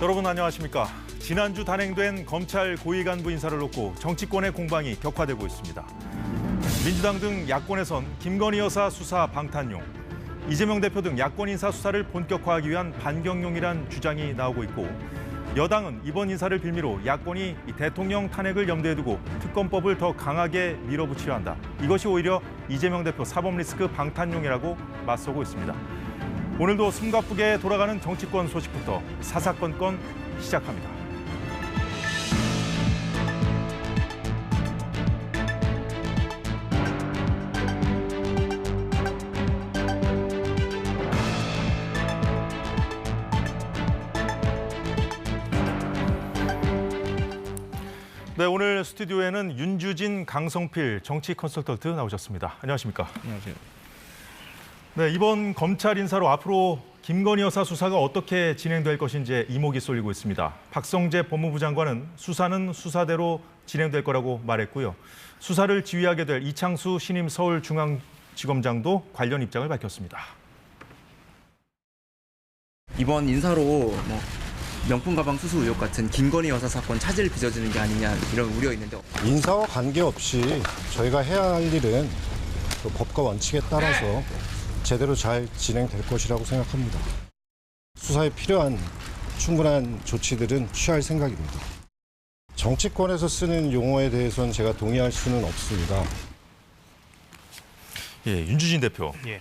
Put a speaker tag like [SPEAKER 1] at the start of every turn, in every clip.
[SPEAKER 1] 여러분 안녕하십니까. 지난주 단행된 검찰 고위 간부 인사를 놓고 정치권의 공방이 격화되고 있습니다. 민주당 등 야권에선 김건희 여사 수사 방탄용, 이재명 대표 등 야권 인사 수사를 본격화하기 위한 반경용이란 주장이 나오고 있고, 여당은 이번 인사를 빌미로 야권이 대통령 탄핵을 염두에 두고 특검법을 더 강하게 밀어붙이려 한다. 이것이 오히려 이재명 대표 사법 리스크 방탄용이라고 맞서고 있습니다. 오늘도 숨가쁘게 돌아가는 정치권 소식부터 사사건건 시작합니다. 네, 오늘 스튜디오에는 윤주진, 강성필 정치 컨설턴트 나오셨습니다. 안녕하십니까?
[SPEAKER 2] 안녕하세요.
[SPEAKER 1] 네, 이번 검찰 인사로 앞으로 김건희 여사 수사가 어떻게 진행될 것인지 이목이 쏠리고 있습니다. 박성재 법무부 장관은 수사는 수사대로 진행될 거라고 말했고요. 수사를 지휘하게 될 이창수 신임 서울중앙지검장도 관련 입장을 밝혔습니다.
[SPEAKER 2] 이번 인사로 명품 가방 수수 의혹 같은 김건희 여사 사건 차질 빚어지는 게 아니냐 이런 우려 있는데,
[SPEAKER 3] 인사와 관계없이 저희가 해야 할 일은 그 법과 원칙에 따라서 제대로 잘 진행될 것이라고 생각합니다. 수사에 필요한 충분한 조치들은 취할 생각입니다. 정치권에서 쓰는 용어에 대해서는 제가 동의할 수는 없습니다.
[SPEAKER 1] 예, 윤주진 대표.
[SPEAKER 4] 예.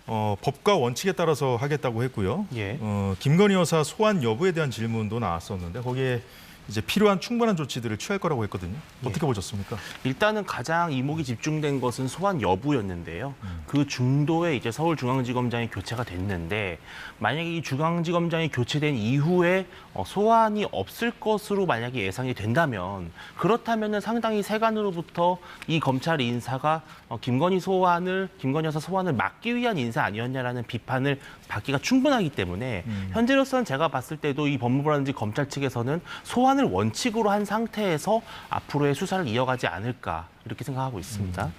[SPEAKER 1] 법과 원칙에 따라서 하겠다고 했고요.
[SPEAKER 4] 예.
[SPEAKER 1] 김건희 여사 소환 여부에 대한 질문도 나왔었는데 거기에 이제 필요한 충분한 조치들을 취할 거라고 했거든요. 어떻게 보셨습니까?
[SPEAKER 4] 일단은 가장 이목이 집중된 것은 소환 여부였는데요. 그 중도에 이제 서울중앙지검장이 교체가 됐는데, 만약에 이 중앙지검장이 교체된 이후에 소환이 없을 것으로 만약에 예상이 된다면, 그렇다면은 상당히 세간으로부터 이 검찰 인사가 김건희 여사 소환을 막기 위한 인사 아니었냐라는 비판을 받기가 충분하기 때문에 현재로서는 제가 봤을 때도 이 법무부라든지 검찰 측에서는 소환을 원칙으로 한 상태에서 앞으로의 수사를 이어가지 않을까 이렇게 생각하고 있습니다.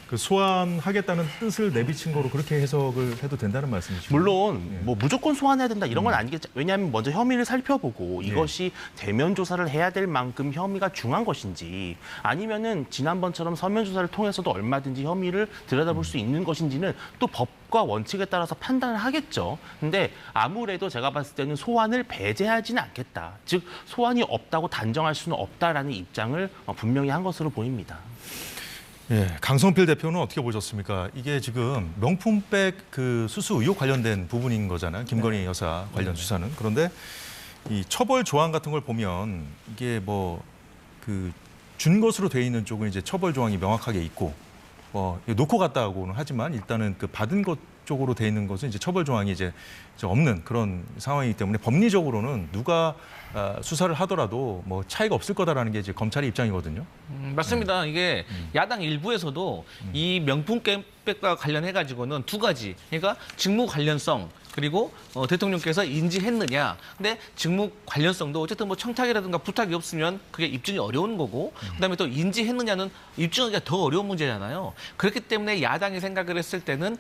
[SPEAKER 1] 그 소환하겠다는 뜻을 내비친 거로 그렇게 해석을 해도 된다는 말씀이시죠?
[SPEAKER 4] 물론 무조건 소환해야 된다 이런 건 아니겠죠. 왜냐하면 먼저 혐의를 살펴보고 이것이 대면 조사를 해야 될 만큼 혐의가 중한 것인지, 아니면은 지난번처럼 서면 조사를 통해서도 얼마든지 혐의를 들여다볼 수 있는 것인지는 또 법과 원칙에 따라서 판단을 하겠죠. 근데 아무래도 제가 봤을 때는 소환을 배제하지는 않겠다. 즉 소환이 없다고 단정할 수는 없다라는 입장을 분명히 한 것으로 보입니다.
[SPEAKER 1] 예, 강성필 대표는 어떻게 보셨습니까? 이게 지금 명품백 그 수수 의혹 관련된 부분인 거잖아요. 김건희 여사 관련 수사는. 그런데 이 처벌 조항 같은 걸 보면 이게 준 것으로 돼 있는 쪽은 이제 처벌 조항이 명확하게 있고, 놓고 갔다고는 하지만 일단은 그 받은 것 쪽으로 돼 있는 것은 이제 처벌 조항이 이제 없는 그런 상황이기 때문에 법리적으로는 누가 수사를 하더라도 차이가 없을 거다라는 게 이제 검찰의 입장이거든요.
[SPEAKER 5] 맞습니다. 이게 야당 일부에서도 이 명품백과 관련해 가지고는 두 가지, 그러니까 직무 관련성 그리고 대통령께서 인지했느냐. 근데 직무 관련성도 어쨌든 청탁이라든가 부탁이 없으면 그게 입증이 어려운 거고, 그다음에 또 인지했느냐는 입증하기가 더 어려운 문제잖아요. 그렇기 때문에 야당이 생각을 했을 때는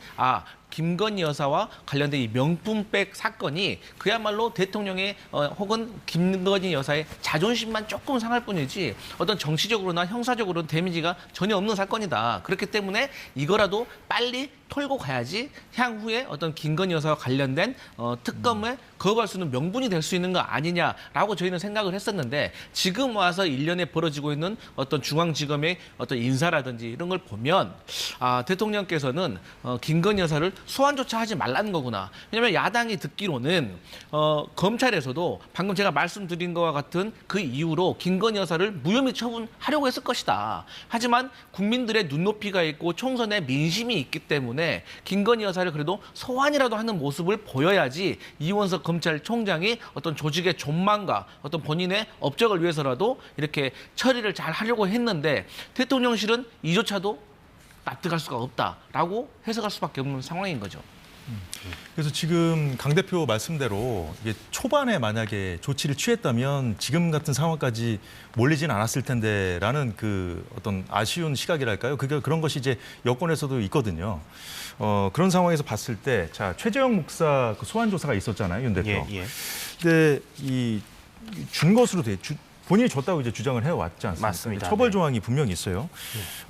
[SPEAKER 5] 김건희 여사와 관련된 이 명품백 사건이 그야말로 대통령의 혹은 김건희 여사의 자존심만 조금 상할 뿐이지 어떤 정치적으로나 형사적으로는 데미지가 전혀 없는 사건이다. 그렇기 때문에 이거라도 빨리 털고 가야지 향후에 어떤 김건희 여사와 관련된 특검에 거부할 수 있는 명분이 될 수 있는 거 아니냐라고 저희는 생각을 했었는데, 지금 와서 1년에 벌어지고 있는 어떤 중앙지검의 어떤 인사라든지 이런 걸 보면 대통령께서는 김건희 여사를 소환조차 하지 말라는 거구나. 왜냐하면 야당이 듣기로는 검찰에서도 방금 제가 말씀드린 것과 같은 그 이유로 김건희 여사를 무혐의 처분하려고 했을 것이다. 하지만 국민들의 눈높이가 있고 총선에 민심이 있기 때문에 김건희 여사를 그래도 소환이라도 하는 모습을 보여야지 이원석 검찰총장이 어떤 조직의 존망과 어떤 본인의 업적을 위해서라도 이렇게 처리를 잘 하려고 했는데, 대통령실은 이조차도 납득할 수가 없다라고 해석할 수밖에 없는 상황인 거죠.
[SPEAKER 1] 그래서 지금 강 대표 말씀대로 이게 초반에 만약에 조치를 취했다면 지금 같은 상황까지 몰리진 않았을 텐데라는 그 어떤 아쉬운 시각이랄까요? 그런 것이 이제 여권에서도 있거든요. 그런 상황에서 봤을 때, 자, 최재형 목사 그 소환 조사가 있었잖아요, 윤 대표.
[SPEAKER 4] 예, 예.
[SPEAKER 1] 근데 이 준 것으로 본인이 줬다고 이제 주장을 해왔지 않습니까?
[SPEAKER 4] 맞습니다.
[SPEAKER 1] 처벌
[SPEAKER 4] 네.
[SPEAKER 1] 조항이 분명히 있어요.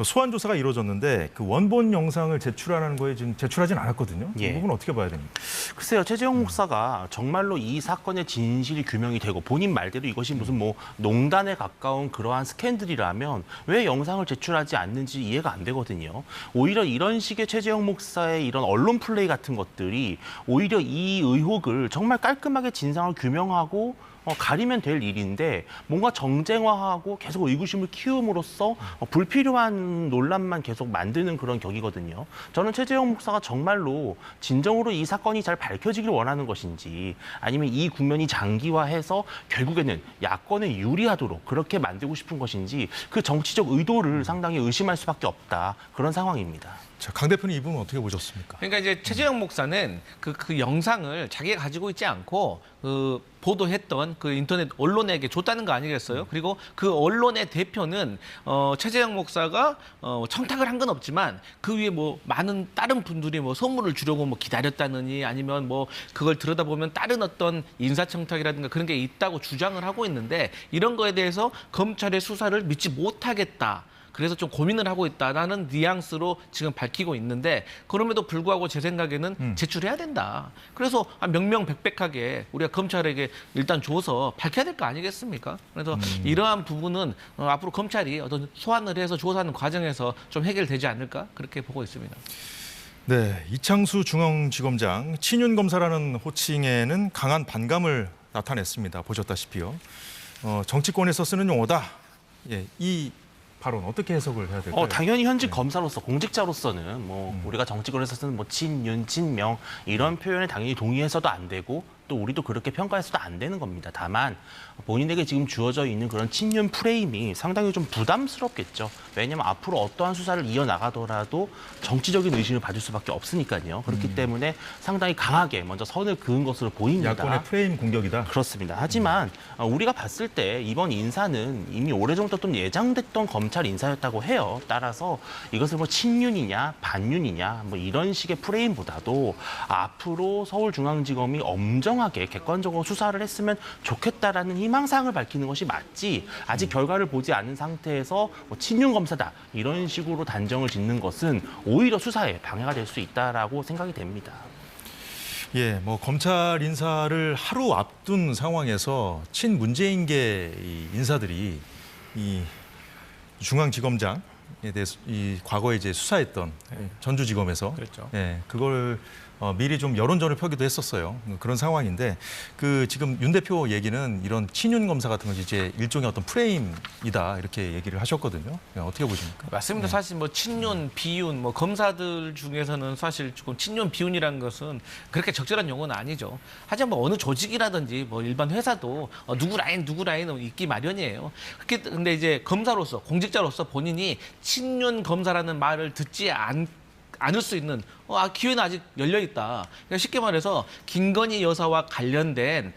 [SPEAKER 1] 소환 조사가 이루어졌는데 그 원본 영상을 제출하는 거에 지금 제출하진 않았거든요.
[SPEAKER 4] 예.
[SPEAKER 1] 이 부분 어떻게 봐야 됩니까?
[SPEAKER 4] 글쎄요, 최재형 목사가 정말로 이 사건의 진실이 규명이 되고 본인 말대로 이것이 무슨 뭐 농단에 가까운 그러한 스캔들이라면 왜 영상을 제출하지 않는지 이해가 안 되거든요. 오히려 이런 식의 최재형 목사의 이런 언론 플레이 같은 것들이 오히려 이 의혹을 정말 깔끔하게 진상을 규명하고 가리면 될 일인데 뭔가 정쟁화하고 계속 의구심을 키움으로써 불필요한 논란만 계속 만드는 그런 격이거든요. 저는 최재형 목사가 정말로 진정으로 이 사건이 잘 밝혀지길 원하는 것인지 아니면 이 국면이 장기화해서 결국에는 야권에 유리하도록 그렇게 만들고 싶은 것인지 그 정치적 의도를 상당히 의심할 수밖에 없다. 그런 상황입니다.
[SPEAKER 1] 자, 강 대표는 이 부분 어떻게 보셨습니까?
[SPEAKER 5] 그러니까 이제 최재형 목사는 그 영상을 자기가 가지고 있지 않고 그 보도했던 그 인터넷 언론에게 줬다는 거 아니겠어요? 그리고 그 언론의 대표는 최재형 목사가 청탁을 한 건 없지만 그 위에 뭐 많은 다른 분들이 뭐 선물을 주려고 뭐 기다렸다느니 아니면 뭐 그걸 들여다보면 다른 어떤 인사청탁이라든가 그런 게 있다고 주장을 하고 있는데 이런 거에 대해서 검찰의 수사를 믿지 못하겠다. 그래서 좀 고민을 하고 있다라는 뉘앙스로 지금 밝히고 있는데 그럼에도 불구하고 제 생각에는 제출해야 된다. 그래서 명명백백하게 우리가 검찰에게 일단 줘서 밝혀야 될 거 아니겠습니까? 그래서 이러한 부분은 앞으로 검찰이 어떤 소환을 해서 조사하는 과정에서 좀 해결되지 않을까 그렇게 보고 있습니다.
[SPEAKER 1] 네, 이창수 중앙지검장 친윤 검사라는 호칭에는 강한 반감을 나타냈습니다. 보셨다시피요. 정치권에서 쓰는 용어다. 예, 이 발언 어떻게 해석을 해야 될까요?
[SPEAKER 4] 당연히 현직 검사로서 공직자로서는 뭐 우리가 정치권에서 쓰는 뭐 친윤, 친명 이런 표현에 당연히 동의해서도 안 되고 또 우리도 그렇게 평가해서도 안 되는 겁니다. 다만 본인에게 지금 주어져 있는 그런 친윤 프레임이 상당히 좀 부담스럽겠죠. 왜냐하면 앞으로 어떠한 수사를 이어나가더라도 정치적인 의심을 받을 수밖에 없으니까요. 그렇기 때문에 상당히 강하게 먼저 선을 그은 것으로 보입니다.
[SPEAKER 1] 야권의 프레임 공격이다.
[SPEAKER 4] 그렇습니다. 하지만 우리가 봤을 때 이번 인사는 이미 오래전부터 좀 예상됐던 검찰 인사였다고 해요. 따라서 이것을 뭐 친윤이냐 반윤이냐 뭐 이런 식의 프레임보다도 앞으로 서울중앙지검이 엄정하게 객관적으로 수사를 했으면 좋겠다라는 희망사항을 밝히는 것이 맞지 아직 결과를 보지 않은 상태에서 뭐 친윤 검사다 이런 식으로 단정을 짓는 것은 오히려 수사에 방해가 될 수 있다라고 생각이 됩니다.
[SPEAKER 1] 예, 뭐 검찰 인사를 하루 앞둔 상황에서 친문재인계 이 인사들이 이 중앙지검장에 대해서 이 과거에 이제 수사했던 전주지검에서
[SPEAKER 5] 그렇죠.
[SPEAKER 1] 예, 그걸 미리 좀 여론전을 펴기도 했었어요. 그런 상황인데 그 지금 윤 대표 얘기는 이런 친윤 검사 같은 건 이제 일종의 어떤 프레임이다 이렇게 얘기를 하셨거든요. 어떻게 보십니까?
[SPEAKER 5] 맞습니다. 사실 뭐 친윤, 비윤, 뭐 검사들 중에서는 사실 조금 친윤, 비윤이라는 것은 그렇게 적절한 용어는 아니죠. 하지만 뭐 어느 조직이라든지 뭐 일반 회사도 누구 라인은 있기 마련이에요. 근데 이제 검사로서, 공직자로서 본인이 친윤 검사라는 말을 듣지 않을 수 있는 기회는 아직 열려 있다. 그러니까 쉽게 말해서 김건희 여사와 관련된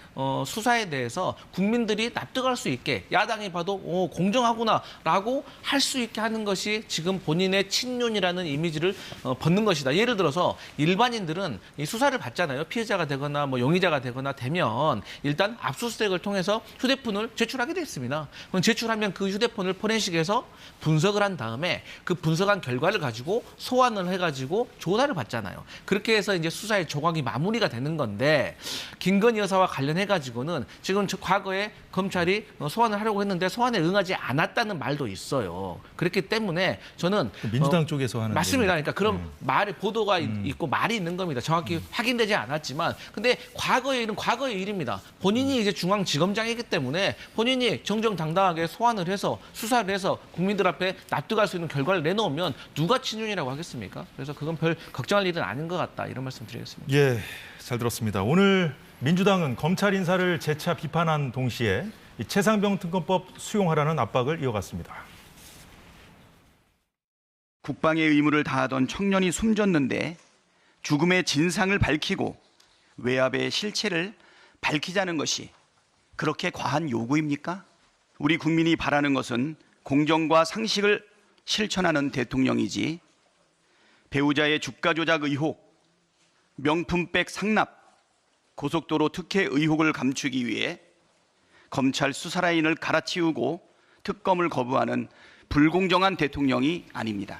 [SPEAKER 5] 수사에 대해서 국민들이 납득할 수 있게 야당이 봐도 공정하구나라고 할 수 있게 하는 것이 지금 본인의 친윤이라는 이미지를 벗는 것이다. 예를 들어서 일반인들은 이 수사를 받잖아요. 피해자가 되거나 뭐 용의자가 되면 일단 압수수색을 통해서 휴대폰을 제출하게 돼 있습니다. 그럼 제출하면 그 휴대폰을 포렌식해서 분석을 한 다음에 그 분석한 결과를 가지고 소환을 해가지고 조사를 받잖아요. 그렇게 해서 이제 수사의 조각이 마무리가 되는 건데 김건희 여사와 관련해가지고는 지금 과거에 검찰이 소환을 하려고 했는데 소환에 응하지 않았다는 말도 있어요. 그렇기 때문에 저는
[SPEAKER 1] 민주당 쪽에서 하는
[SPEAKER 5] 맞습니다. 그러니까 그런 말의 보도가 있고 말이 있는 겁니다. 정확히 확인되지 않았지만 근데 과거의 일은 과거의 일입니다. 본인이 이제 중앙지검장이기 때문에 본인이 정정당당하게 소환을 해서 수사를 해서 국민들 앞에 납득할 수 있는 결과를 내놓으면 누가 친윤이라고 하겠습니까? 그래서 그건 별 걱정할 일은 아닌 것 같다. 이런 말씀 드리겠습니다.
[SPEAKER 1] 예, 잘 들었습니다. 오늘 민주당은 검찰 인사를 재차 비판한 동시에 이 최상병 특검법 수용하라는 압박을 이어갔습니다.
[SPEAKER 6] 국방의 의무를 다하던 청년이 숨졌는데 죽음의 진상을 밝히고 외압의 실체를 밝히자는 것이 그렇게 과한 요구입니까? 우리 국민이 바라는 것은 공정과 상식을 실천하는 대통령이지 배우자의 주가 조작 의혹, 명품백 상납, 고속도로 특혜 의혹을 감추기 위해 검찰 수사 라인을 갈아치우고 특검을 거부하는 불공정한 대통령이 아닙니다.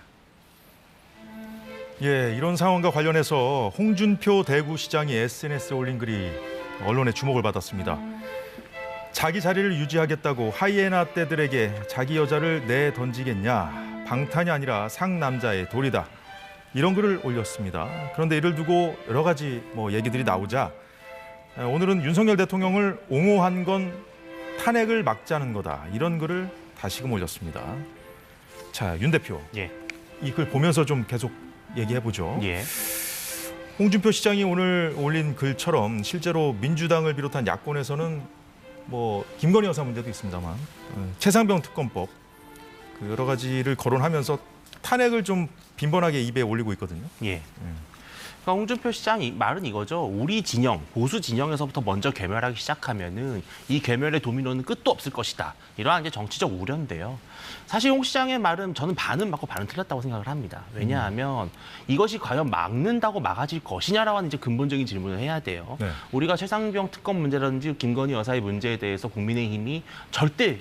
[SPEAKER 1] 예, 이런 상황과 관련해서 홍준표 대구시장이 SNS에 올린 글이 언론의 주목을 받았습니다. 자기 자리를 유지하겠다고 하이에나 떼들에게 자기 여자를 내던지겠냐. 방탄이 아니라 상남자의 도리다. 이런 글을 올렸습니다. 그런데 이를 두고 여러 가지 얘기들이 나오자 오늘은 윤석열 대통령을 옹호한 건 탄핵을 막자는 거다. 이런 글을 다시금 올렸습니다. 자, 윤 대표.
[SPEAKER 4] 예.
[SPEAKER 1] 이 글 보면서 좀 계속 얘기해보죠.
[SPEAKER 4] 예.
[SPEAKER 1] 홍준표 시장이 오늘 올린 글처럼 실제로 민주당을 비롯한 야권에서는 김건희 여사 문제도 있습니다만 최상병 특검법 여러 가지를 거론하면서 탄핵을 좀 빈번하게 입에 올리고 있거든요.
[SPEAKER 4] 예. 그러니까 홍준표 시장이 말은 이거죠. 우리 진영, 보수 진영에서부터 먼저 괴멸하기 시작하면은 이 괴멸의 도미노는 끝도 없을 것이다. 이러한 이제 정치적 우려인데요. 사실 홍 시장의 말은 저는 반은 맞고 반은 틀렸다고 생각을 합니다. 왜냐하면 이것이 과연 막는다고 막아질 것이냐라고 하는 이제 근본적인 질문을 해야 돼요. 네. 우리가 최상병 특검 문제라든지 김건희 여사의 문제에 대해서 국민의힘이 절대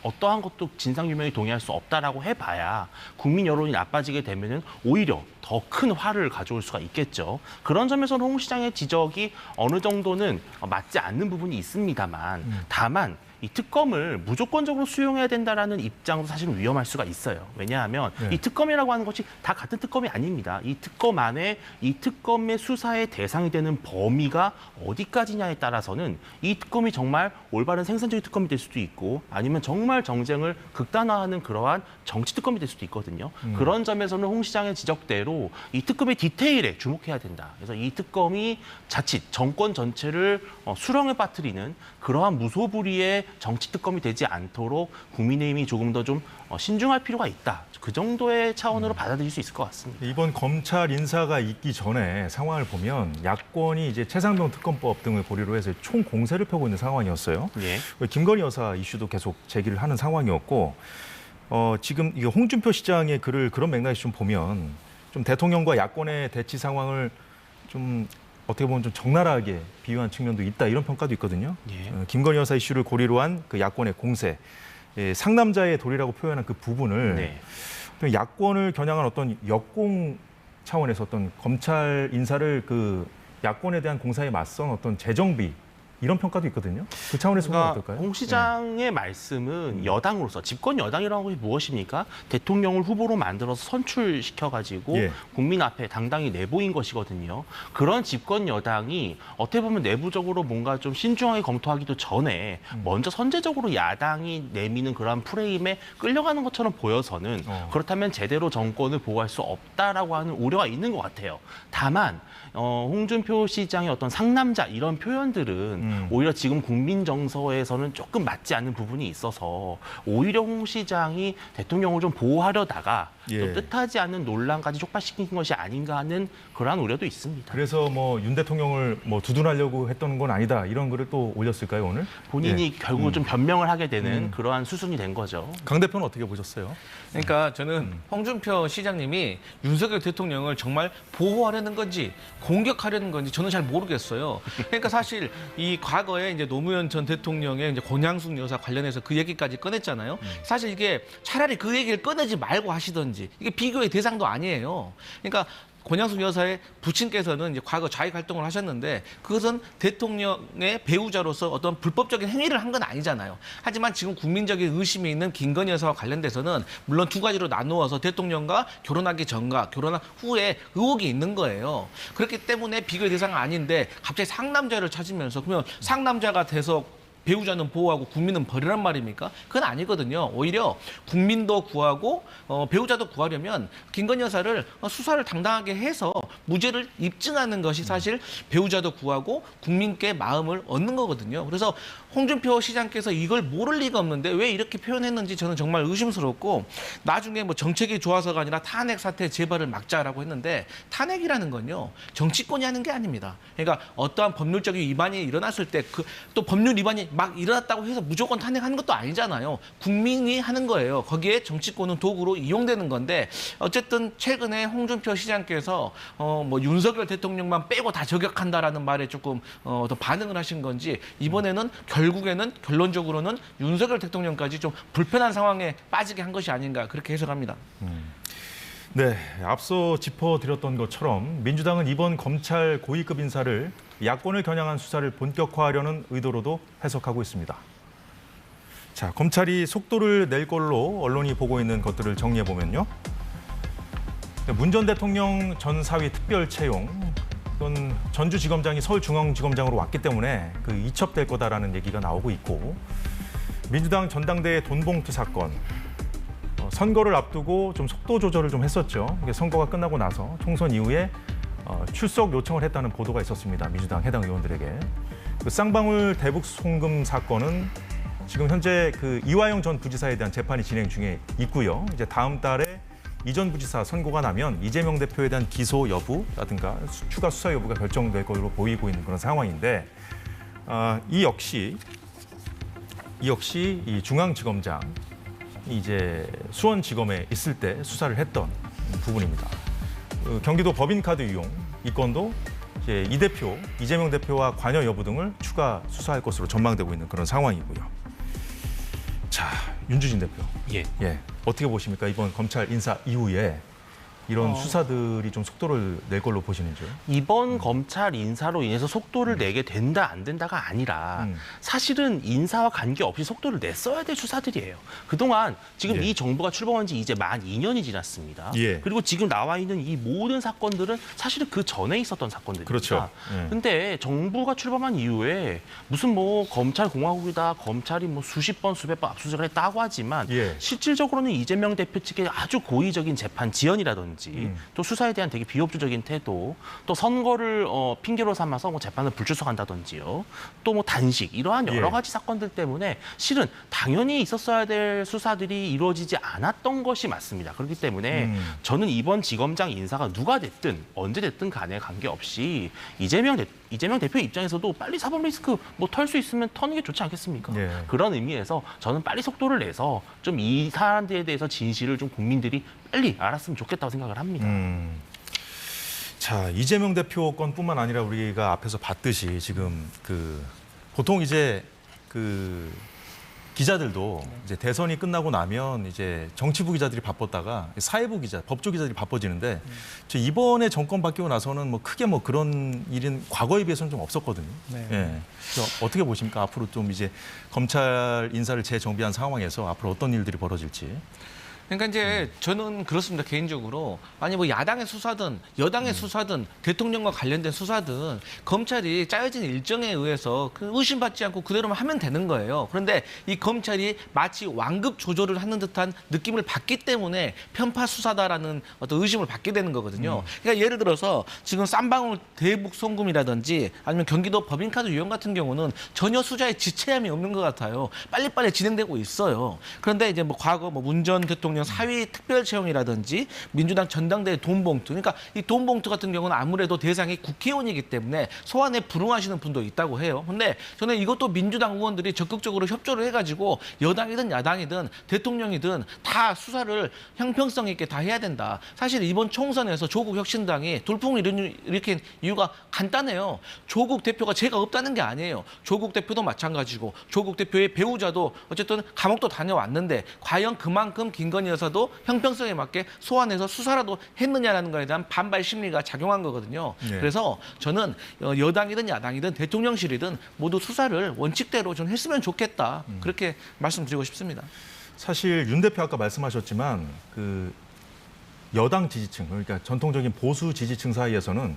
[SPEAKER 4] 어떠한 것도 진상규명에 동의할 수 없다라고 해봐야 국민 여론이 나빠지게 되면은 오히려 더 큰 화를 가져올 수가 있겠죠. 그런 점에서는 홍 시장의 지적이 어느 정도는 맞지 않는 부분이 있습니다만 다만 이 특검을 무조건적으로 수용해야 된다라는 입장도 사실은 위험할 수가 있어요. 왜냐하면 이 특검이라고 하는 것이 다 같은 특검이 아닙니다. 이 특검 안에 이 특검의 수사의 대상이 되는 범위가 어디까지냐에 따라서는 이 특검이 정말 올바른 생산적인 특검이 될 수도 있고 아니면 정말 정쟁을 극단화하는 그러한 정치 특검이 될 수도 있거든요. 그런 점에서는 홍 시장의 지적대로 이 특검의 디테일에 주목해야 된다. 그래서 이 특검이 자칫 정권 전체를 수렁에 빠뜨리는 그러한 무소불위의 정치 특검이 되지 않도록 국민의힘이 조금 더 좀 신중할 필요가 있다. 그 정도의 차원으로 받아들일 수 있을 것 같습니다.
[SPEAKER 1] 이번 검찰 인사가 있기 전에 상황을 보면 야권이 이제 최상병 특검법 등을 고리로 해서 총 공세를 펴고 있는 상황이었어요.
[SPEAKER 4] 예.
[SPEAKER 1] 김건희 여사 이슈도 계속 제기를 하는 상황이었고 지금 이 홍준표 시장의 글을 그런 맥락에서 좀 보면 좀 대통령과 야권의 대치 상황을 좀 어떻게 보면 좀 적나라하게 비유한 측면도 있다 이런 평가도 있거든요.
[SPEAKER 4] 예.
[SPEAKER 1] 김건희 여사 이슈를 고리로 한 그 야권의 공세, 상남자의 도리라고 표현한 그 부분을
[SPEAKER 4] 네.
[SPEAKER 1] 야권을 겨냥한 어떤 역공 차원에서 어떤 검찰 인사를 그 야권에 대한 공사에 맞선 어떤 재정비 이런 평가도 있거든요. 그 차원에서 보면 어떨까요?
[SPEAKER 4] 홍 시장의 말씀은 여당으로서 집권 여당이라는 것이 무엇입니까? 대통령을 후보로 만들어서 선출시켜가지고 국민 앞에 당당히 내보인 것이거든요. 그런 집권 여당이 어떻게 보면 내부적으로 뭔가 좀 신중하게 검토하기도 전에 먼저 선제적으로 야당이 내미는 그런 프레임에 끌려가는 것처럼 보여서는 그렇다면 제대로 정권을 보호할 수 없다라고 하는 우려가 있는 것 같아요. 다만 홍준표 시장의 어떤 상남자 이런 표현들은 오히려 지금 국민 정서에서는 조금 맞지 않는 부분이 있어서 오히려 홍 시장이 대통령을 좀 보호하려다가 또 뜻하지 않는 논란까지 촉발시킨 것이 아닌가 하는 그러한 우려도 있습니다.
[SPEAKER 1] 그래서 윤 대통령을 두둔하려고 했던 건 아니다 이런 글을 또 올렸을까요 오늘?
[SPEAKER 4] 본인이 결국은 좀 변명을 하게 되는 그러한 수순이 된 거죠.
[SPEAKER 1] 강 대표는 어떻게 보셨어요?
[SPEAKER 5] 그러니까 저는 홍준표 시장님이 윤석열 대통령을 정말 보호하려는 건지 공격하려는 건지 저는 잘 모르겠어요. 그러니까 사실 이 과거에 이제 노무현 전 대통령의 이제 권양숙 여사 관련해서 그 얘기까지 꺼냈잖아요. 사실 이게 차라리 그 얘기를 꺼내지 말고 하시던지 이게 비교의 대상도 아니에요. 그러니까 권양숙 여사의 부친께서는 이제 과거 좌익 활동을 하셨는데 그것은 대통령의 배우자로서 어떤 불법적인 행위를 한 건 아니잖아요. 하지만 지금 국민적인 의심이 있는 김건희 여사와 관련돼서는 물론 두 가지로 나누어서 대통령과 결혼하기 전과 결혼한 후에 의혹이 있는 거예요. 그렇기 때문에 비교의 대상은 아닌데 갑자기 상남자를 찾으면서 그러면 상남자가 돼서 배우자는 보호하고 국민은 버리란 말입니까? 그건 아니거든요. 오히려 국민도 구하고 배우자도 구하려면 김건희 여사를 수사를 당당하게 해서 무죄를 입증하는 것이 사실 배우자도 구하고 국민께 마음을 얻는 거거든요. 그래서 홍준표 시장께서 이걸 모를 리가 없는데 왜 이렇게 표현했는지 저는 정말 의심스럽고 나중에 정책이 좋아서가 아니라 탄핵 사태 재발을 막자라고 했는데 탄핵이라는 건요. 정치권이 하는 게 아닙니다. 그러니까 어떠한 법률적인 위반이 일어났을 때 또 법률 위반이 막 일어났다고 해서 무조건 탄핵하는 것도 아니잖아요. 국민이 하는 거예요. 거기에 정치권은 도구로 이용되는 건데 어쨌든 최근에 홍준표 시장께서 뭐 윤석열 대통령만 빼고 다 저격한다라는 말에 조금 더 반응을 하신 건지 이번에는 결국에는 결론적으로는 윤석열 대통령까지 좀 불편한 상황에 빠지게 한 것이 아닌가 그렇게 해석합니다.
[SPEAKER 1] 네, 앞서 짚어드렸던 것처럼 민주당은 이번 검찰 고위급 인사를 야권을 겨냥한 수사를 본격화하려는 의도로도 해석하고 있습니다. 자, 검찰이 속도를 낼 걸로 언론이 보고 있는 것들을 정리해보면요. 문 전 대통령 전 사위 특별 채용, 이건 전주지검장이 서울중앙지검장으로 왔기 때문에 그 이첩될 거다라는 얘기가 나오고 있고, 민주당 전당대회 돈봉투 사건, 선거를 앞두고 좀 속도 조절을 좀 했었죠. 이게 선거가 끝나고 나서 총선 이후에 출석 요청을 했다는 보도가 있었습니다. 민주당 해당 의원들에게. 그 쌍방울 대북 송금 사건은 지금 현재 그 이화영 전 부지사에 대한 재판이 진행 중에 있고요. 이제 다음 달에 이 전 부지사 선고가 나면 이재명 대표에 대한 기소 여부라든가 추가 수사 여부가 결정될 걸로 보이고 있는 그런 상황인데, 이 역시 이 중앙지검장 이제 수원지검에 있을 때 수사를 했던 부분입니다. 경기도 법인카드 이용 이 건도 이제 이재명 대표와 관여 여부 등을 추가 수사할 것으로 전망되고 있는 그런 상황이고요. 자, 윤주진 대표. 예. 어떻게 보십니까? 이번 검찰 인사 이후에 이런 수사들이 좀 속도를 낼 걸로 보시는지요?
[SPEAKER 4] 이번 검찰 인사로 인해서 속도를 내게 된다 안 된다가 아니라 사실은 인사와 관계없이 속도를 냈어야 될 수사들이에요. 그동안 지금 이 정부가 출범한 지 이제 만 2년이 지났습니다. 그리고 지금 나와 있는 이 모든 사건들은 사실은 그 전에 있었던 사건들입니다.
[SPEAKER 1] 그렇죠.
[SPEAKER 4] 근데 정부가 출범한 이후에 무슨 뭐 검찰공화국이다, 검찰이 뭐 수십 번 수백 번 압수수색을 했다고 하지만 실질적으로는 이재명 대표 측의 아주 고의적인 재판 지연이라든지 또 수사에 대한 되게 비협조적인 태도, 또 선거를 핑계로 삼아서 뭐 재판을 불출석한다든지요, 또 뭐 단식, 이러한 여러 가지 사건들 때문에 실은 당연히 있었어야 될 수사들이 이루어지지 않았던 것이 맞습니다. 그렇기 때문에 저는 이번 지검장 인사가 누가 됐든 언제 됐든 간에 관계없이 이재명 대표 입장에서도 빨리 사법 리스크 뭐 털 수 있으면 터는 게 좋지 않겠습니까? 그런 의미에서 저는 빨리 속도를 내서 좀 이 사안들에 대해서 진실을 좀 국민들이 빨리 알았으면 좋겠다고 생각을 합니다.
[SPEAKER 1] 자, 이재명 대표 건뿐만 아니라 우리가 앞에서 봤듯이 지금 보통 이제 기자들도 이제 대선이 끝나고 나면 이제 정치부 기자들이 바빴다가 사회부 기자, 법조 기자들이 바빠지는데 이번에 정권 바뀌고 나서는 뭐 크게 뭐 그런 일은 과거에 비해서는 좀 없었거든요. 그래서 어떻게 보십니까? 앞으로 좀 이제 검찰 인사를 재정비한 상황에서 앞으로 어떤 일들이 벌어질지.
[SPEAKER 5] 그러니까 이제 저는 그렇습니다. 개인적으로 아니 뭐 야당의 수사든 여당의 수사든 대통령과 관련된 수사든 검찰이 짜여진 일정에 의해서 의심받지 않고 그대로만 하면 되는 거예요. 그런데 이 검찰이 마치 완급 조절을 하는 듯한 느낌을 받기 때문에 편파 수사다라는 어떤 의심을 받게 되는 거거든요. 그러니까 예를 들어서 지금 쌍방울 대북 송금이라든지 아니면 경기도 법인카드 유용 같은 경우는 전혀 수사에 지체함이 없는 것 같아요. 빨리빨리 진행되고 있어요. 그런데 이제 뭐 과거 뭐 문 전 대통령 사위 특별 채용이라든지 민주당 전당대회 돈봉투, 그러니까 이 돈봉투 같은 경우는 아무래도 대상이 국회의원이기 때문에 소환에 불응하시는 분도 있다고 해요. 근데 저는 이것도 민주당 의원들이 적극적으로 협조를 해가지고 여당이든 야당이든 대통령이든 다 수사를 형평성 있게 다 해야 된다. 사실 이번 총선에서 조국 혁신당이 돌풍을 일으킨 이유가 간단해요. 조국 대표가 죄가 없다는 게 아니에요. 조국 대표도 마찬가지고 조국 대표의 배우자도 어쨌든 감옥도 다녀왔는데 과연 그만큼 김건희 여사도 형평성에 맞게 소환해서 수사라도 했느냐라는 거에 대한 반발 심리가 작용한 거거든요. 그래서 저는 여당이든 야당이든 대통령실이든 모두 수사를 원칙대로 좀 했으면 좋겠다. 그렇게 말씀드리고 싶습니다.
[SPEAKER 1] 사실 윤 대표 아까 말씀하셨지만 여당 지지층, 그러니까 전통적인 보수 지지층 사이에서는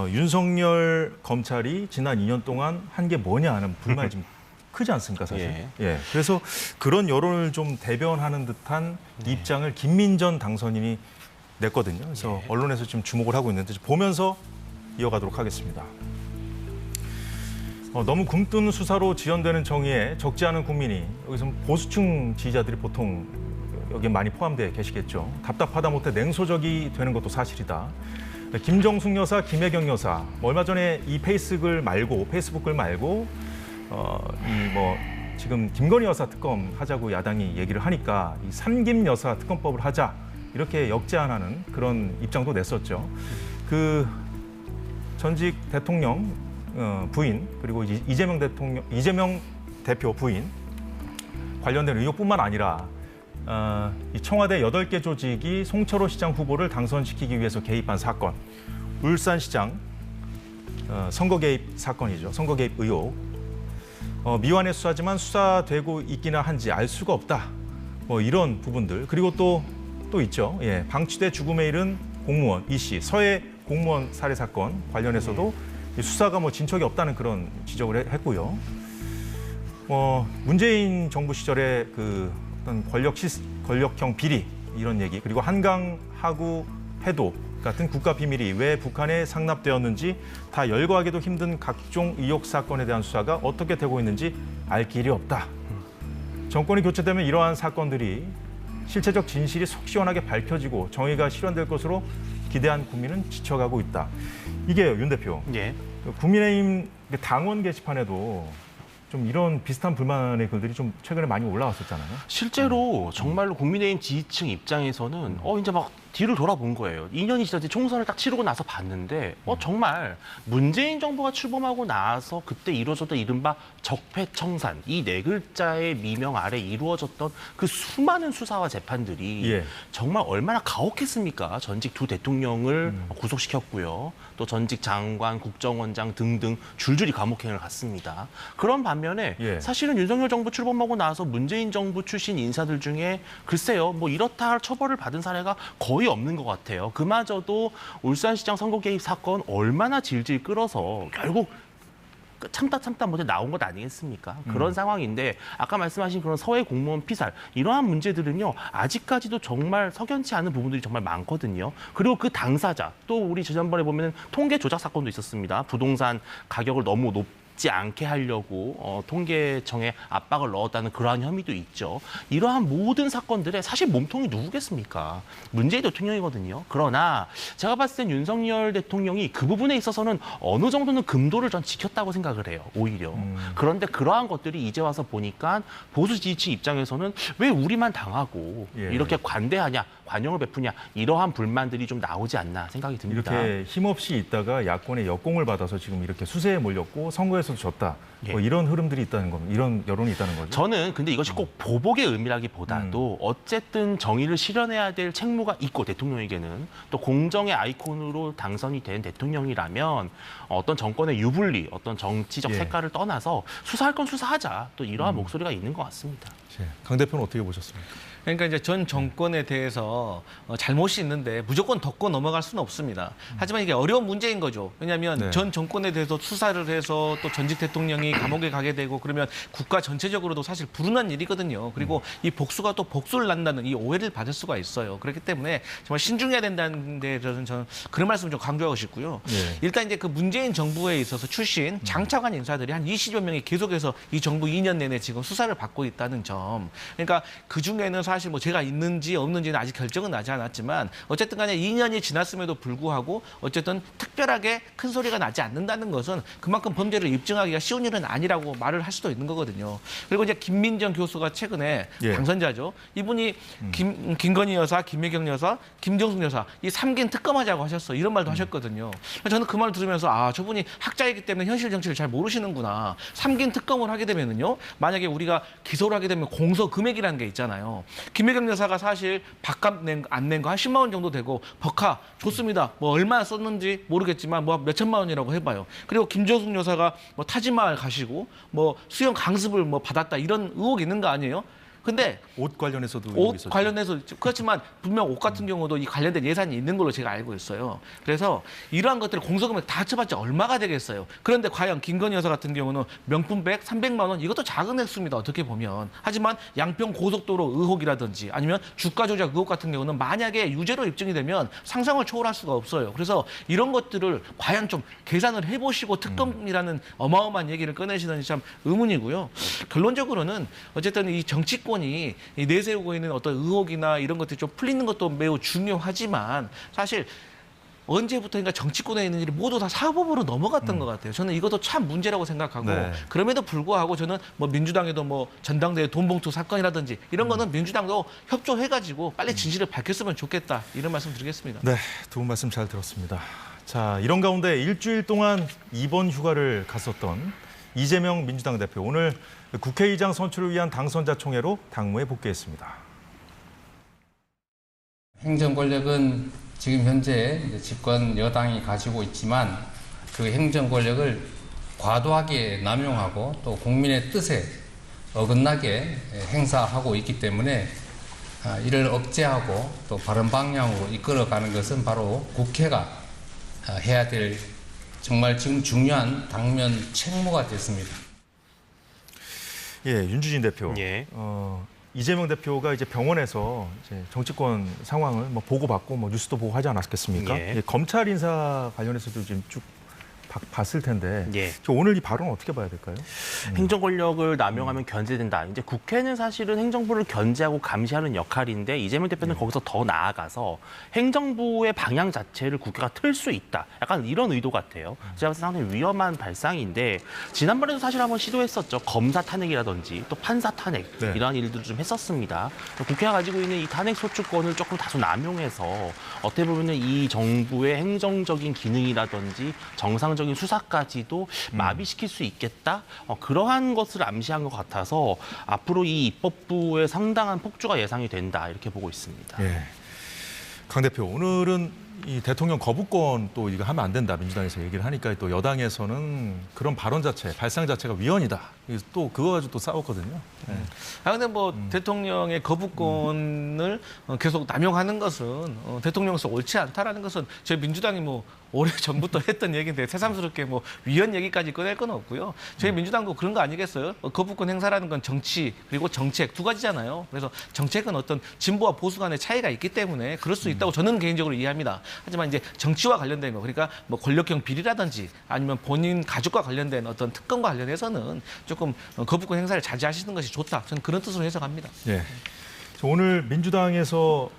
[SPEAKER 1] 윤석열 검찰이 지난 2년 동안 한 게 뭐냐 하는 불만이 좀 크지 않습니까, 사실? 그래서 그런 여론을 좀 대변하는 듯한 입장을 김민전 당선인이 냈거든요. 그래서 언론에서 지금 주목을 하고 있는데 보면서 이어가도록 하겠습니다. 너무 굼뜬 수사로 지연되는 정의에 적지 않은 국민이, 여기서 보수층 지지자들이 보통 여기에 많이 포함되어 계시겠죠. 답답하다 못해 냉소적이 되는 것도 사실이다. 김정숙 여사, 김혜경 여사, 얼마 전에 이 페이스북 글 말고 지금 김건희 여사 특검 하자고 야당이 얘기를 하니까 이 삼김 여사 특검법을 하자 이렇게 역제안하는 그런 입장도 냈었죠. 그 전직 대통령 부인 그리고 이재명 대표 부인 관련된 의혹뿐만 아니라 이 청와대 8개 조직이 송철호 시장 후보를 당선시키기 위해서 개입한 사건, 울산시장 선거 개입 사건이죠. 선거 개입 의혹. 미완의 수사지만 수사되고 있기나 한지 알 수가 없다. 이런 부분들. 그리고 또 있죠. 예, 방치돼 죽음에 이른 공무원 이 씨, 서해 공무원 살해 사건 관련해서도 수사가 진척이 없다는 그런 지적을 했고요. 문재인 정부 시절에 그 어떤 권력형 비리 이런 얘기, 그리고 한강 하구 해도 같은 국가 비밀이 왜 북한에 상납되었는지 다 열거하기도 힘든 각종 의혹 사건에 대한 수사가 어떻게 되고 있는지 알 길이 없다. 정권이 교체되면 이러한 사건들이 실체적 진실이 속 시원하게 밝혀지고 정의가 실현될 것으로 기대한 국민은 지쳐가고 있다. 이게 윤 대표,
[SPEAKER 4] 예.
[SPEAKER 1] 국민의힘 당원 게시판에도 좀 이런 비슷한 불만의 글들이 좀 최근에 많이 올라왔었잖아요.
[SPEAKER 4] 실제로 정말로 국민의힘 지지층 입장에서는 이제 막 뒤를 돌아본 거예요. 2년이 지났지 총선을 딱 치르고 나서 봤는데 정말 문재인 정부가 출범하고 나서 그때 이루어졌던 이른바 적폐청산 이 4글자의 미명 아래 이루어졌던 그 수많은 수사와 재판들이 정말 얼마나 가혹했습니까? 전직 2 대통령을 구속시켰고요. 또 전직 장관, 국정원장 등등 줄줄이 감옥행을 갔습니다. 그런 반면에 사실은 윤석열 정부 출범하고 나서 문재인 정부 출신 인사들 중에 글쎄요, 이렇다 처벌을 받은 사례가 거의 없는 것 같아요. 그마저도 울산시장 선거 개입 사건 얼마나 질질 끌어서 결국 참다 못해 나온 것 아니겠습니까? 그런 상황인데 아까 말씀하신 그런 서해 공무원 피살 이러한 문제들은요 아직까지도 정말 석연치 않은 부분들이 정말 많거든요. 그리고 그 당사자 또 우리 지난번에 보면 통계 조작 사건도 있었습니다. 부동산 가격을 너무 높지 않게 하려고 통계청에 압박을 넣었다는 그러한 혐의도 있죠. 이러한 모든 사건들의 사실 몸통이 누구겠습니까? 문재인 대통령이거든요. 그러나 제가 봤을 땐 윤석열 대통령이 그 부분에 있어서는 어느 정도는 금도를 전 지켰다고 생각을 해요. 오히려. 그런데 그러한 것들이 이제 와서 보니까 보수 지지층 입장에서는 왜 우리만 당하고 이렇게 관대하냐, 관용을 베푸냐 이러한 불만들이 좀 나오지 않나 생각이 듭니다.
[SPEAKER 1] 이렇게 힘없이 있다가 야권의 역공을 받아서 지금 이렇게 수세에 몰렸고 선거에서도 졌다. 이런 흐름들이 있다는 겁니다. 이런 여론이 있다는 거죠.
[SPEAKER 4] 저는 근데 이것이 꼭 보복의 의미라기보다도 어쨌든 정의를 실현해야 될 책무가 있고 대통령에게는 또 공정의 아이콘으로 당선이 된 대통령이라면 어떤 정권의 유불리, 어떤 정치적 색깔을 떠나서 수사할 건 수사하자. 또 이러한 목소리가 있는 것 같습니다.
[SPEAKER 1] 강 대표는 어떻게 보셨습니까?
[SPEAKER 5] 그러니까 이제 전 정권에 대해서 잘못이 있는데 무조건 덮고 넘어갈 수는 없습니다. 하지만 이게 어려운 문제인 거죠. 왜냐하면 전 정권에 대해서 수사를 해서 또 전직 대통령이 감옥에 가게 되고 그러면 국가 전체적으로도 사실 불운한 일이거든요. 그리고 이 복수가 또 복수를 낳는다는 이 오해를 받을 수가 있어요. 그렇기 때문에 정말 신중해야 된다는 데 저는 그런 말씀을 좀 강조하고 싶고요. 일단 이제 그 문재인 정부에 있어서 출신 장차관 인사들이 한 20여 명이 계속해서 이 정부 2년 내내 지금 수사를 받고 있다는 점. 그러니까 그중에는 사실 제가 있는지 없는지는 아직 결정은 나지 않았지만 어쨌든 간에 2년이 지났음에도 불구하고 어쨌든 특별하게 큰 소리가 나지 않는다는 것은 그만큼 범죄를 입증하기가 쉬운 일은 아니라고 말을 할 수도 있는 거거든요. 그리고 이제 김민정 교수가 최근에 당선자죠. 이분이 김건희 여사, 김혜경 여사, 김정숙 여사 이 3긴 특검하자고 하셨어. 이런 말도 하셨거든요. 저는 그 말을 들으면서 저분이 학자이기 때문에 현실 정치를 잘 모르시는구나. 3긴 특검을 하게 되면은요. 만약에 우리가 기소를 하게 되면 공소 금액이라는 게 있잖아요. 김혜경 여사가 사실 밥값 안 낸 거 한 10만 원 정도 되고 버카 좋습니다. 얼마나 썼는지 모르겠지만 몇 천만 원이라고 해봐요. 그리고 김정숙 여사가 타지마을 가시고 수영 강습을 받았다 이런 의혹이 있는 거 아니에요? 근데
[SPEAKER 1] 옷 관련해서도
[SPEAKER 5] 옷 관련해서 그렇지만 분명 옷 같은 경우도 이 관련된 예산이 있는 걸로 제가 알고 있어요. 그래서 이러한 것들을 공소금액 다 합쳐봤자 얼마가 되겠어요. 그런데 과연 김건희 여사 같은 경우는 명품백 300만 원 이것도 작은 액수입니다. 어떻게 보면. 하지만 양평 고속도로 의혹이라든지 아니면 주가 조작 의혹 같은 경우는 만약에 유죄로 입증이 되면 상상을 초월할 수가 없어요. 그래서 이런 것들을 과연 좀 계산을 해보시고 특검이라는 어마어마한 얘기를 꺼내시는지 참 의문이고요. 결론적으로는 어쨌든 이 정치권이 내세우고 있는 어떤 의혹이나 이런 것들이 좀 풀리는 것도 매우 중요하지만 사실 언제부터인가 정치권에 있는 일이 모두 다 사법으로 넘어갔던 것 같아요. 저는 이것도 참 문제라고 생각하고
[SPEAKER 1] 네.
[SPEAKER 5] 그럼에도 불구하고 저는 뭐 민주당에도 뭐 전당대회 돈봉투 사건이라든지 이런 거는 민주당도 협조해가지고 빨리 진실을 밝혔으면 좋겠다 이런 말씀 드리겠습니다.
[SPEAKER 1] 네, 두 분 말씀 잘 들었습니다. 자, 이런 가운데 일주일 동안 이번 휴가를 갔었던 이재명 민주당 대표 오늘 국회의장 선출을 위한 당선자 총회로 당무에 복귀했습니다.
[SPEAKER 7] 행정 권력은 지금 현재 이제 집권 여당이 가지고 있지만 그 행정 권력을 과도하게 남용하고 또 국민의 뜻에 어긋나게 행사하고 있기 때문에 이를 억제하고 또 바른 방향으로 이끌어가는 것은 바로 국회가 해야 될 정말 지금 중요한 당면 책무가 됐습니다.
[SPEAKER 1] 예, 윤주진 대표.
[SPEAKER 4] 예.
[SPEAKER 1] 이재명 대표가 이제 병원에서 이제 정치권 상황을 뭐 보고받고 뭐 뉴스도 보고 하지 않았겠습니까?
[SPEAKER 4] 예.
[SPEAKER 1] 예, 검찰 인사 관련해서도 지금 쭉 봤을 텐데
[SPEAKER 4] 예.
[SPEAKER 1] 오늘 이 발언 어떻게 봐야 될까요?
[SPEAKER 4] 행정 권력을 남용하면 견제된다. 이제 국회는 사실은 행정부를 견제하고 감시하는 역할인데 이재명 대표는 거기서 더 나아가서 행정부의 방향 자체를 국회가 틀 수 있다. 약간 이런 의도 같아요. 제가 봤을 때 상당히 위험한 발상인데 지난번에도 사실 한번 시도했었죠. 검사 탄핵이라든지 또 판사 탄핵
[SPEAKER 1] 네.
[SPEAKER 4] 이러한 일들을 좀 했었습니다. 국회가 가지고 있는 이 탄핵 소추권을 조금 다소 남용해서 어떻게 보면 이 정부의 행정적인 기능이라든지 정상적인 수사까지도 마비시킬 수 있겠다. 그러한 것을 암시한 것 같아서 앞으로 이 입법부에 상당한 폭주가 예상이 된다 이렇게 보고 있습니다.
[SPEAKER 1] 예. 강 대표, 오늘은 이 대통령 거부권 또 이거 하면 안 된다 민주당에서 얘기를 하니까 또 여당에서는 그런 발언 자체, 발상 자체가 위헌이다. 또 그거 가지고 또 싸웠거든요. 예.
[SPEAKER 5] 근데 뭐 대통령의 거부권을 계속 남용하는 것은 대통령으로서 옳지 않다라는 것은 저희 민주당이 뭐 오래 전부터 했던 얘기인데 새삼스럽게 뭐 위헌 얘기까지 꺼낼 건 없고요. 저희 민주당도 그런 거 아니겠어요? 거부권 행사라는 건 정치 그리고 정책 두 가지잖아요. 그래서 정책은 어떤 진보와 보수 간의 차이가 있기 때문에 그럴 수 있다고 저는 개인적으로 이해합니다. 하지만 이제 정치와 관련된 거 그러니까 뭐 권력형 비리라든지 아니면 본인 가족과 관련된 어떤 특권과 관련해서는 조금 거부권 행사를 자제하시는 것이 좋다. 저는 그런 뜻으로 해석합니다.
[SPEAKER 1] 예. 오늘 민주당에서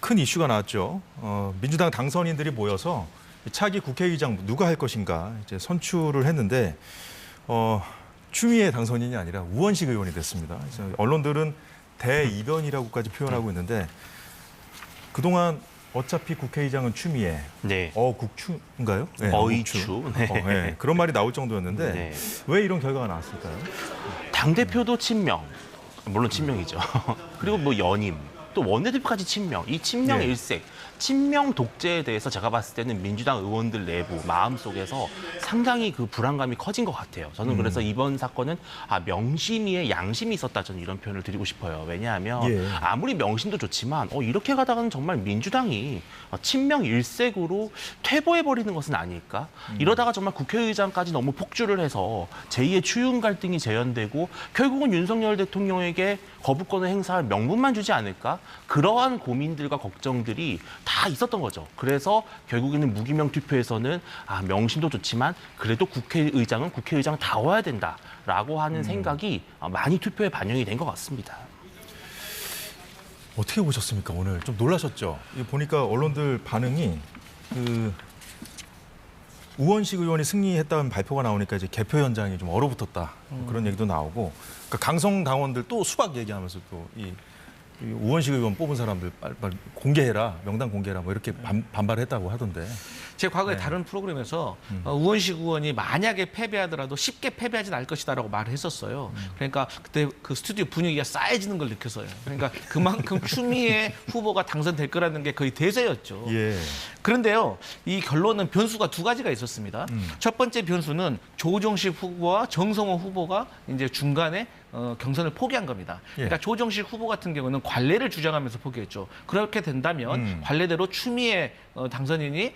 [SPEAKER 1] 큰 이슈가 나왔죠. 민주당 당선인들이 모여서 차기 국회의장 누가 할 것인가 이제 선출을 했는데 추미애 당선인이 아니라 우원식 의원이 됐습니다. 그래서 언론들은 대이변이라고까지 표현하고 있는데 그동안 어차피 국회의장은 추미애,
[SPEAKER 4] 네.
[SPEAKER 1] 어국추인가요? 네,
[SPEAKER 4] 어이추. 네.
[SPEAKER 1] 네, 그런 말이 나올 정도였는데
[SPEAKER 4] 네.
[SPEAKER 1] 왜 이런 결과가 나왔을까요?
[SPEAKER 4] 당대표도 친명, 물론 친명이죠. 그리고 뭐 연임, 또 원내대표까지 친명, 이 친명
[SPEAKER 1] 예.
[SPEAKER 4] 일색, 친명 독재에 대해서 제가 봤을 때는 민주당 의원들 내부 마음속에서 상당히 그 불안감이 커진 것 같아요. 저는 그래서 이번 사건은 명심위에 양심이 있었다 저는 이런 표현을 드리고 싶어요. 왜냐하면
[SPEAKER 1] 예.
[SPEAKER 4] 아무리 명심도 좋지만 이렇게 가다가는 정말 민주당이 친명 일색으로 퇴보해버리는 것은 아닐까? 이러다가 정말 국회의장까지 너무 폭주를 해서 제2의 추윤 갈등이 재현되고 결국은 윤석열 대통령에게 거부권을 행사할 명분만 주지 않을까? 그러한 고민들과 걱정들이 다 있었던 거죠. 그래서 결국에는 무기명 투표에서는 명심도 좋지만 그래도 국회의장은 국회의장다워야 된다라고 하는 생각이 많이 투표에 반영이 된 것 같습니다.
[SPEAKER 1] 어떻게 보셨습니까? 오늘 좀 놀라셨죠? 보니까 언론들 반응이 우원식 의원이 승리했다는 발표가 나오니까 이제 개표 현장이 좀 얼어붙었다 그런 얘기도 나오고 그러니까 강성 당원들 또 수박 얘기하면서 또 이 우원식 의원 뽑은 사람들 빨리 공개해라 명단 공개해라 뭐 이렇게 반발했다고 하던데.
[SPEAKER 5] 제 과거에 다른 프로그램에서 우원식 의원이 만약에 패배하더라도 쉽게 패배하진 않을 것이다라고 말을 했었어요. 그러니까 그때 그 스튜디오 분위기가 싸해지는 걸 느꼈어요. 그러니까 그만큼 추미애 후보가 당선될 거라는 게 거의 대세였죠.
[SPEAKER 1] 예.
[SPEAKER 5] 그런데요, 이 결론은 변수가 두 가지가 있었습니다. 첫 번째 변수는 조정식 후보와 정성호 후보가 이제 중간에 경선을 포기한 겁니다. 그러니까 조정식 후보 같은 경우는 관례를 주장하면서 포기했죠. 그렇게 된다면 관례대로 추미애 당선인이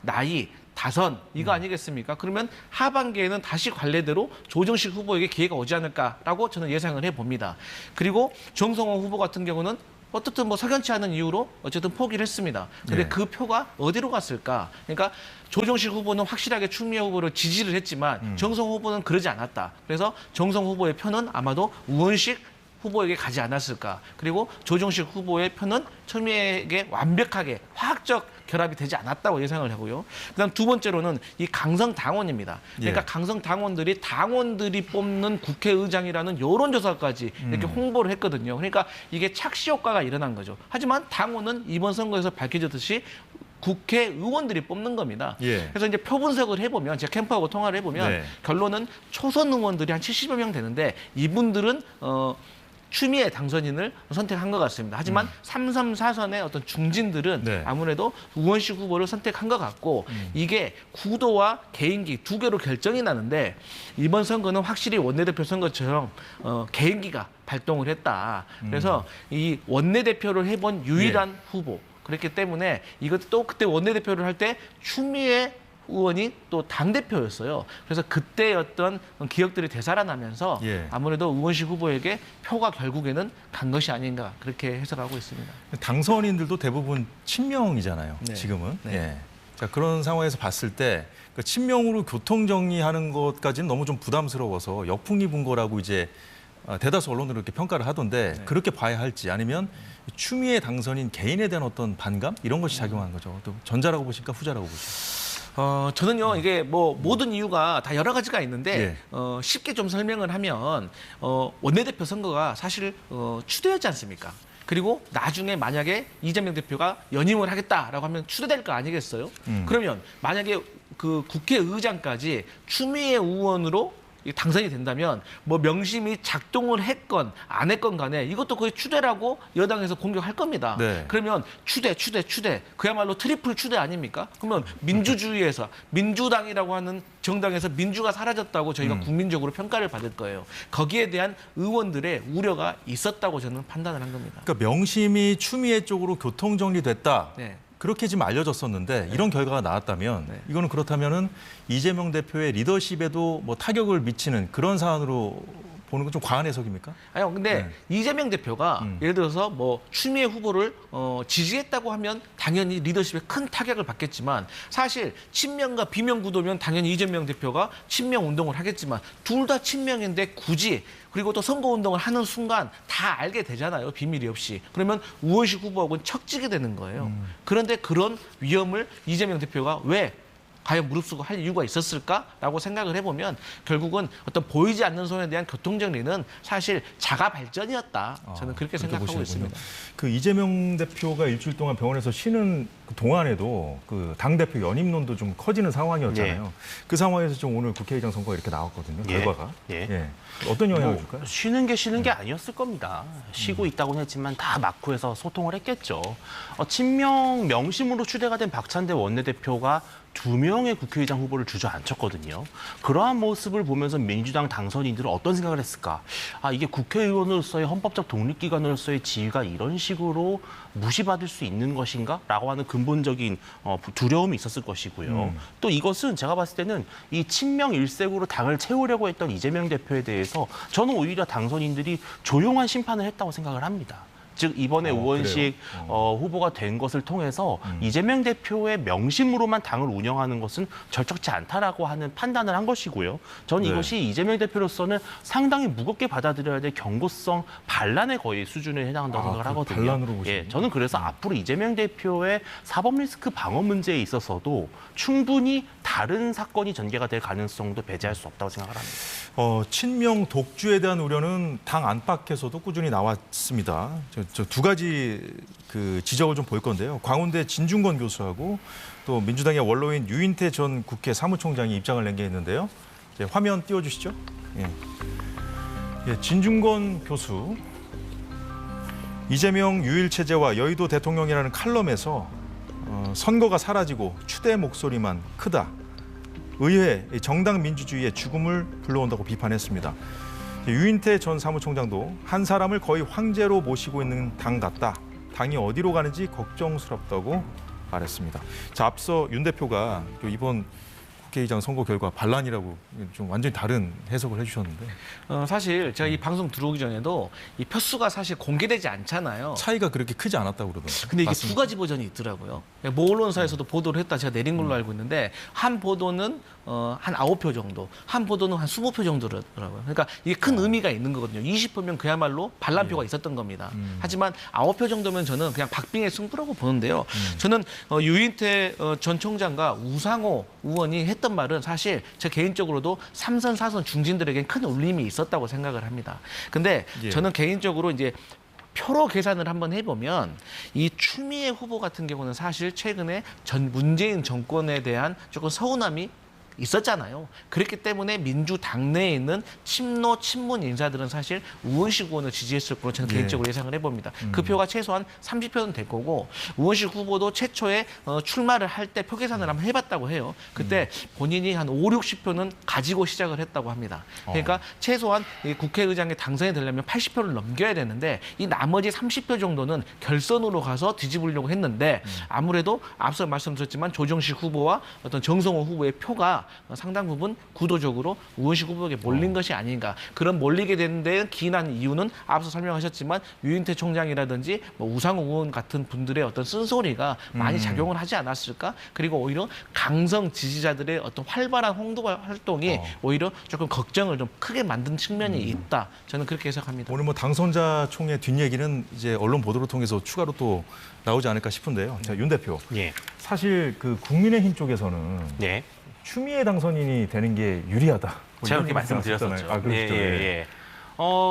[SPEAKER 5] 나이, 다선 이거 아니겠습니까? 그러면 하반기에는 다시 관례대로 조정식 후보에게 기회가 오지 않을까라고 저는 예상을 해봅니다. 그리고 정성호 후보 같은 경우는 어떻든 뭐 석연치 않은 이유로 어쨌든 포기를 했습니다. 근데 그 표가 어디로 갔을까? 그러니까 조정식 후보는 확실하게 추미애 후보를 지지를 했지만 정성호 후보는 그러지 않았다. 그래서 정성호 후보의 표는 아마도 우원식 후보에게 가지 않았을까. 그리고 조정식 후보의 표는 추미애에게 완벽하게 화학적 결합이 되지 않았다고 예상을 하고요. 그다음 두 번째로는 이 강성 당원입니다. 그러니까
[SPEAKER 1] 예.
[SPEAKER 5] 강성 당원들이 뽑는 국회의장이라는 여론조사까지 이렇게 홍보를 했거든요. 그러니까 이게 착시 효과가 일어난 거죠. 하지만 당원은 이번 선거에서 밝혀졌듯이 국회의원들이 뽑는 겁니다.
[SPEAKER 1] 예.
[SPEAKER 5] 그래서 이제 표 분석을 해보면 제가 캠프하고 통화를 해보면
[SPEAKER 1] 네.
[SPEAKER 5] 결론은 초선 의원들이 한 70여 명 되는데 이분들은 추미애 당선인을 선택한 것 같습니다. 하지만 3.3 사선의 어떤 중진들은
[SPEAKER 1] 네.
[SPEAKER 5] 아무래도 우원식 후보를 선택한 것 같고 이게 구도와 개인기 두 개로 결정이 나는데 이번 선거는 확실히 원내대표 선거처럼 개인기가 발동을 했다. 그래서 이 원내대표를 해본 유일한 후보. 그렇기 때문에 이것도 그때 원내대표를 할 때 추미애 의원이 또 당대표였어요. 그래서 그때 어떤 기억들이 되살아나면서
[SPEAKER 1] 예.
[SPEAKER 5] 아무래도 우원식 후보에게 표가 결국에는 간 것이 아닌가 그렇게 해석하고 있습니다.
[SPEAKER 1] 당선인들도 대부분 친명이잖아요.
[SPEAKER 5] 네.
[SPEAKER 1] 지금은.
[SPEAKER 5] 네.
[SPEAKER 1] 예. 자, 그런 상황에서 봤을 때 그 친명으로 교통 정리하는 것까지는 너무 좀 부담스러워서 역풍 입은 거라고 이제 대다수 언론으로 이렇게 평가를 하던데
[SPEAKER 5] 네.
[SPEAKER 1] 그렇게 봐야 할지 아니면 추미애 당선인 개인에 대한 어떤 반감 이런 것이 작용한 거죠. 또 전자라고 보실까 후자라고 보실까?
[SPEAKER 5] 저는요 이게 뭐 모든 이유가 다 여러 가지가 있는데
[SPEAKER 1] 예.
[SPEAKER 5] 쉽게 좀 설명을 하면 원내대표 선거가 사실 추대였지 않습니까? 그리고 나중에 만약에 이재명 대표가 연임을 하겠다라고 하면 추대될 거 아니겠어요? 그러면 만약에 그 국회의장까지 추미애 의원으로 당선이 된다면 뭐 명심이 작동을 했건 안 했건 간에 이것도 거의 추대라고 여당에서 공격할 겁니다.
[SPEAKER 1] 네.
[SPEAKER 5] 그러면 추대 그야말로 트리플 추대 아닙니까? 그러면 민주주의에서 민주당이라고 하는 정당에서 민주가 사라졌다고 저희가 국민적으로 평가를 받을 거예요. 거기에 대한 의원들의 우려가 있었다고 저는 판단을 한 겁니다.
[SPEAKER 1] 그러니까 명심이 추미애 쪽으로 교통 정리됐다.
[SPEAKER 5] 네.
[SPEAKER 1] 그렇게 지금 알려졌었는데 이런 결과가 나왔다면
[SPEAKER 5] 네.
[SPEAKER 1] 이거는 그렇다면은 이재명 대표의 리더십에도 뭐 타격을 미치는 그런 사안으로 보는 건 좀 과한 해석입니까?
[SPEAKER 5] 아니요, 근데 이재명 대표가 예를 들어서 뭐 추미애 후보를 지지했다고 하면 당연히 리더십에 큰 타격을 받겠지만 사실 친명과 비명 구도면 당연히 이재명 대표가 친명 운동을 하겠지만 둘 다 친명인데 굳이 그리고 또 선거 운동을 하는 순간 다 알게 되잖아요. 비밀이 없이. 그러면 우원식 후보하고는 척지게 되는 거예요. 그런데 그런 위험을 이재명 대표가 왜 과연 무릅쓰고 할 이유가 있었을까라고 생각을 해보면 결국은 어떤 보이지 않는 손에 대한 교통정리는 사실 자가 발전이었다. 저는 그렇게 생각하고
[SPEAKER 1] 보시는군요.
[SPEAKER 5] 있습니다.
[SPEAKER 1] 그 이재명 대표가 일주일 동안 병원에서 쉬는 그 동안에도 그 당대표 연임론도 좀 커지는 상황이었잖아요.
[SPEAKER 4] 예.
[SPEAKER 1] 그 상황에서 좀 오늘 국회의장 선거가 이렇게 나왔거든요.
[SPEAKER 4] 예.
[SPEAKER 1] 결과가.
[SPEAKER 4] 예.
[SPEAKER 1] 어떤 영향을
[SPEAKER 4] 뭐
[SPEAKER 1] 줄까요?
[SPEAKER 4] 쉬는 게 아니었을 겁니다. 쉬고 있다고는 했지만 다 막후해서 소통을 했겠죠. 친명 명심으로 추대가 된 박찬대 원내대표가 2명의 국회의장 후보를 주저앉혔거든요. 그러한 모습을 보면서 민주당 당선인들은 어떤 생각을 했을까? 이게 국회의원으로서의 헌법적 독립기관으로서의 지위가 이런 식으로 무시받을 수 있는 것인가? 라고 하는 근본적인 두려움이 있었을 것이고요. 또 이것은 제가 봤을 때는 이 친명 일색으로 당을 채우려고 했던 이재명 대표에 대해서 저는 오히려 당선인들이 조용한 심판을 했다고 생각을 합니다. 즉 이번에 우원식 후보가 된 것을 통해서 이재명 대표의 명심으로만 당을 운영하는 것은 절적지 않다라고 하는 판단을 한 것이고요. 저는
[SPEAKER 1] 네.
[SPEAKER 4] 이것이 이재명 대표로서는 상당히 무겁게 받아들여야 될 경고성 반란의 거의 수준에 해당한다고 생각을
[SPEAKER 1] 그
[SPEAKER 4] 하거든요.
[SPEAKER 1] 반란으로 보시는군요.
[SPEAKER 4] 예, 저는 그래서 앞으로 이재명 대표의 사법 리스크 방어 문제에 있어서도 충분히 다른 사건이 전개가 될 가능성도 배제할 수 없다고 생각을 합니다.
[SPEAKER 1] 친명 독주에 대한 우려는 당 안팎에서도 꾸준히 나왔습니다. 저 두 가지 그 지적을 좀 볼 건데요. 광운대 진중권 교수하고 또 민주당의 원로인 유인태 전 국회 사무총장이 입장을 낸 게 있는데요. 이제 화면 띄워주시죠. 예, 진중권 교수. 이재명 유일 체제와 여의도 대통령이라는 칼럼에서 선거가 사라지고 추대 목소리만 크다. 의회, 정당 민주주의의 죽음을 불러온다고 비판했습니다. 유인태 전 사무총장도 한 사람을 거의 황제로 모시고 있는 당 같다. 당이 어디로 가는지 걱정스럽다고 말했습니다. 자, 앞서 윤 대표가 이번 국회의장 선거 결과 반란이라고 좀 완전히 다른 해석을 해주셨는데
[SPEAKER 5] 사실 제가 이 방송 들어오기 전에도 이 표수가 사실 공개되지 않잖아요.
[SPEAKER 1] 차이가 그렇게 크지 않았다고 그러던데.
[SPEAKER 5] 근데 이게
[SPEAKER 1] 맞습니까?
[SPEAKER 5] 두 가지 버전이 있더라고요. 모 언론사에서도 보도를 했다 제가 내린 걸로 알고 있는데 한 보도는 한 9표 정도, 한 보도는 한 20표 정도더라고요. 그러니까 이게 큰 의미가 있는 거거든요. 20표면 그야말로 반란표가 있었던 겁니다. 하지만 9표 정도면 저는 그냥 박빙의 승부라고 보는데요. 저는 유인태 전 총장과 우상호 의원이 했던 말은 사실 제 개인적으로도 3선, 4선 중진들에겐 큰 울림이 있었다고 생각을 합니다. 근데
[SPEAKER 1] 예.
[SPEAKER 5] 저는 개인적으로 이제 표로 계산을 한번 해보면 이 추미애 후보 같은 경우는 사실 최근에 전 문재인 정권에 대한 조금 서운함이 있었잖아요. 그렇기 때문에 민주당 내에 있는 친노, 친문 인사들은 사실 우원식 의원을 지지했을 거로 저는 개인적으로 예상을 해봅니다. 그 표가 최소한 30표는 될 거고 우원식 후보도 최초에 출마를 할 때 표 계산을 한번 해봤다고 해요. 그때 본인이 한 5, 60표는 가지고 시작을 했다고 합니다. 그러니까 최소한 이 국회의장에 당선이 되려면 80표를 넘겨야 되는데 이 나머지 30표 정도는 결선으로 가서 뒤집으려고 했는데 아무래도 앞서 말씀드렸지만 조정식 후보와 어떤 정성호 후보의 표가 상당 부분 구도적으로 우원식 후보에게 몰린 것이 아닌가. 그런 몰리게 된 데 기인한 이유는 앞서 설명하셨지만 유인태 총장이라든지 뭐 우상호 의원 같은 분들의 어떤 쓴소리가 많이 작용을 하지 않았을까. 그리고 오히려 강성 지지자들의 어떤 활발한 홍도 활동이 오히려 조금 걱정을 좀 크게 만든 측면이 있다. 저는 그렇게 해석합니다.
[SPEAKER 1] 오늘 뭐 당선자 총회 뒷얘기는 이제 언론 보도를 통해서 추가로 또 나오지 않을까 싶은데요. 자, 윤 대표.
[SPEAKER 4] 예.
[SPEAKER 1] 사실 그 국민의힘 쪽에서는
[SPEAKER 4] 네.
[SPEAKER 1] 추미애 당선인이 되는 게 유리하다. 뭐
[SPEAKER 4] 제가
[SPEAKER 1] 이런
[SPEAKER 4] 그렇게
[SPEAKER 1] 얘기
[SPEAKER 4] 말씀드렸었죠.
[SPEAKER 1] 나왔었잖아요. 아, 그렇죠.
[SPEAKER 4] 예.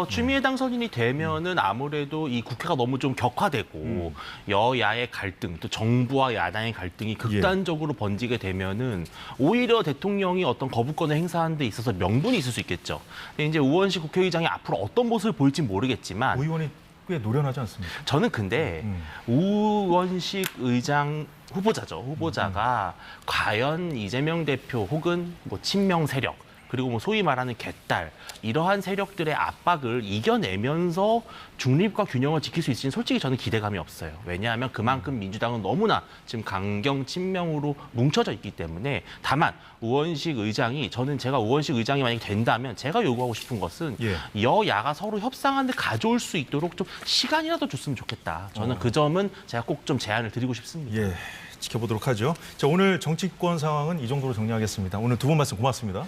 [SPEAKER 4] 추미애 당선인이 되면은 아무래도 이 국회가 너무 좀 격화되고 여야의 갈등, 또 정부와 야당의 갈등이 극단적으로 번지게 되면은 오히려 대통령이 어떤 거부권을 행사하는 데 있어서 명분이 있을 수 있겠죠. 근데 이제 우원식 국회의장이 앞으로 어떤 모습을 보일지 모르겠지만
[SPEAKER 1] 의원이 꽤 노련하지 않습니까?
[SPEAKER 4] 저는 근데 우원식 의장 후보자가 과연 이재명 대표 혹은 뭐 친명 세력 그리고 뭐 소위 말하는 개딸 이러한 세력들의 압박을 이겨내면서 중립과 균형을 지킬 수 있을지는 솔직히 저는 기대감이 없어요. 왜냐하면 그만큼 민주당은 너무나 지금 강경 친명으로 뭉쳐져 있기 때문에 다만 우원식 의장이 제가 우원식 의장이 만약에 된다면 제가 요구하고 싶은 것은 여야가 서로 협상하는 데 가져올 수 있도록 좀 시간이라도 줬으면 좋겠다. 저는 그 점은 제가 꼭 좀 제안을 드리고 싶습니다.
[SPEAKER 1] 예, 지켜보도록 하죠. 자, 오늘 정치권 상황은 이 정도로 정리하겠습니다. 오늘 두 분 말씀 고맙습니다.